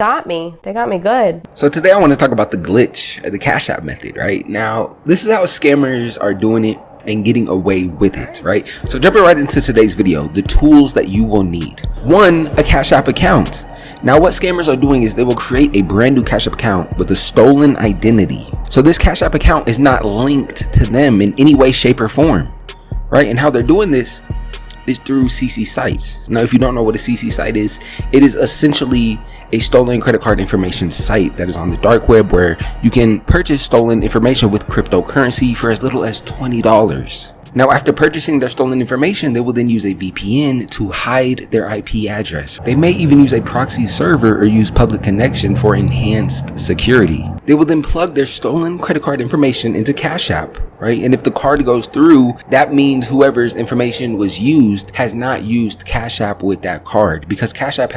got me. They got me good. So today I want to talk about the glitch, or the Cash App method, right? Now, this is how scammers are doing it and getting away with it, right? So jumping right into today's video, the tools that you will need. One, a Cash App account. Now what scammers are doing is they will create a brand new Cash App account with a stolen identity. So this Cash App account is not linked to them in any way, shape, or form, right? And how they're doing this is through CC sites. Now, if you don't know what a CC site is, it is essentially a stolen credit card information site that is on the dark web where you can purchase stolen information with cryptocurrency for as little as $20. Now, after purchasing their stolen information, they will then use a VPN to hide their IP address. They may even use a proxy server or use public connection for enhanced security. They will then plug their stolen credit card information into Cash App, right? And if the card goes through, that means whoever's information was used has not used Cash App with that card, because Cash App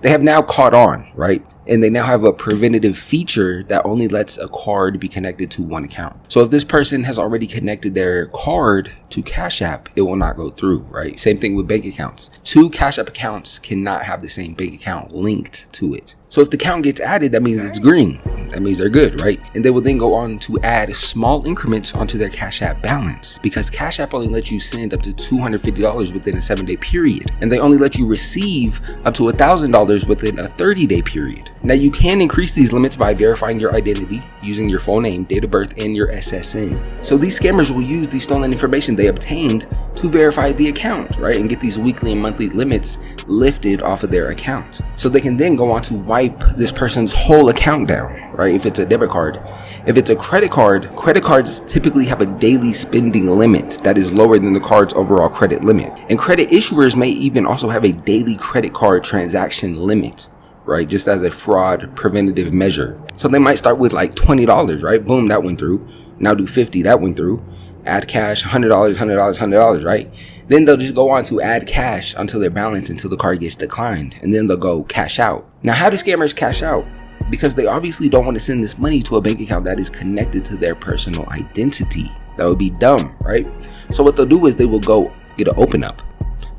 they have now caught on, right? And they now have a preventative feature that only lets a card be connected to one account. So if this person has already connected their card to Cash App, it will not go through, right? Same thing with bank accounts. Two Cash App accounts cannot have the same bank account linked to it. So if the account gets added, that means it's green. That means they're good, right? And they will then go on to add small increments onto their Cash App balance, because Cash App only lets you send up to $250 within a 7-day period. And they only let you receive up to $1,000 within a 30-day period. Now you can increase these limits by verifying your identity using your full name, date of birth, and your SSN. So these scammers will use the stolen information they obtained to verify the account, right? And get these weekly and monthly limits lifted off of their account. So they can then go on to wipe this person's whole account down, right? If it's a debit card. If it's a credit card, credit cards typically have a daily spending limit that is lower than the card's overall credit limit. And credit issuers may even also have a daily credit card transaction limit, right? Just as a fraud preventative measure. So they might start with like $20, right? Boom, that went through. Now do 50, that went through. Add cash, $100, $100, right? Then they'll just go on to add cash until their balance, until the card gets declined. And then they'll go cash out. Now, how do scammers cash out? Because they obviously don't want to send this money to a bank account that is connected to their personal identity. That would be dumb, right? So what they'll do is they will go get an open up.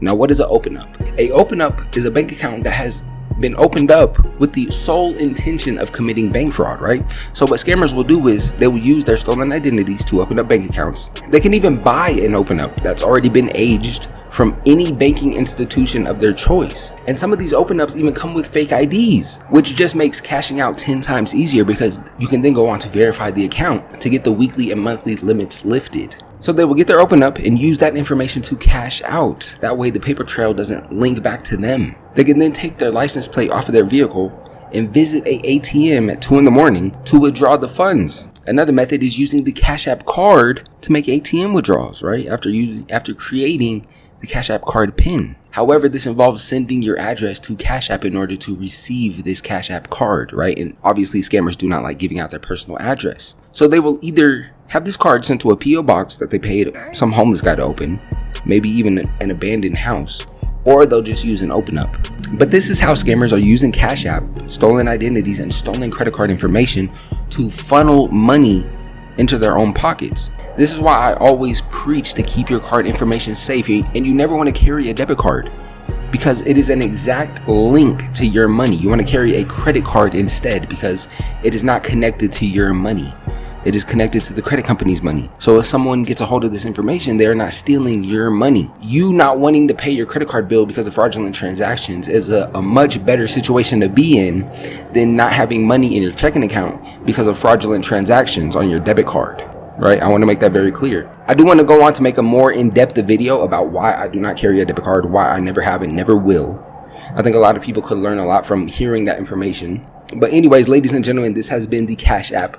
Now, what is an open up? A open up is a bank account that has been opened up with the sole intention of committing bank fraud, right? So what scammers will do is they will use their stolen identities to open up bank accounts. They can even buy an open up that's already been aged from any banking institution of their choice. And some of these open ups even come with fake IDs, which just makes cashing out 10 times easier, because you can then go on to verify the account to get the weekly and monthly limits lifted. So they will get their open up and use that information to cash out. That way the paper trail doesn't link back to them. They can then take their license plate off of their vehicle and visit a ATM at 2 in the morning to withdraw the funds. Another method is using the Cash App card to make ATM withdrawals, right? After creating the Cash App card PIN. However, this involves sending your address to Cash App in order to receive this Cash App card, right? And obviously scammers do not like giving out their personal address. So they will either have this card sent to a PO box that they paid some homeless guy to open, maybe even an abandoned house, or they'll just use an open up. But this is how scammers are using Cash App, stolen identities, and stolen credit card information to funnel money into their own pockets. This is why I always preach to keep your card information safe, and you never want to carry a debit card, because it is an exact link to your money. You want to carry a credit card instead, because it is not connected to your money. It is connected to the credit company's money. So if someone gets a hold of this information, they're not stealing your money. You not wanting to pay your credit card bill because of fraudulent transactions is a much better situation to be in than not having money in your checking account because of fraudulent transactions on your debit card, right? I want to make that very clear. I do want to go on to make a more in-depth video about why I do not carry a debit card, why I never have and never will. I think a lot of people could learn a lot from hearing that information. But anyways, ladies and gentlemen, this has been the Cash App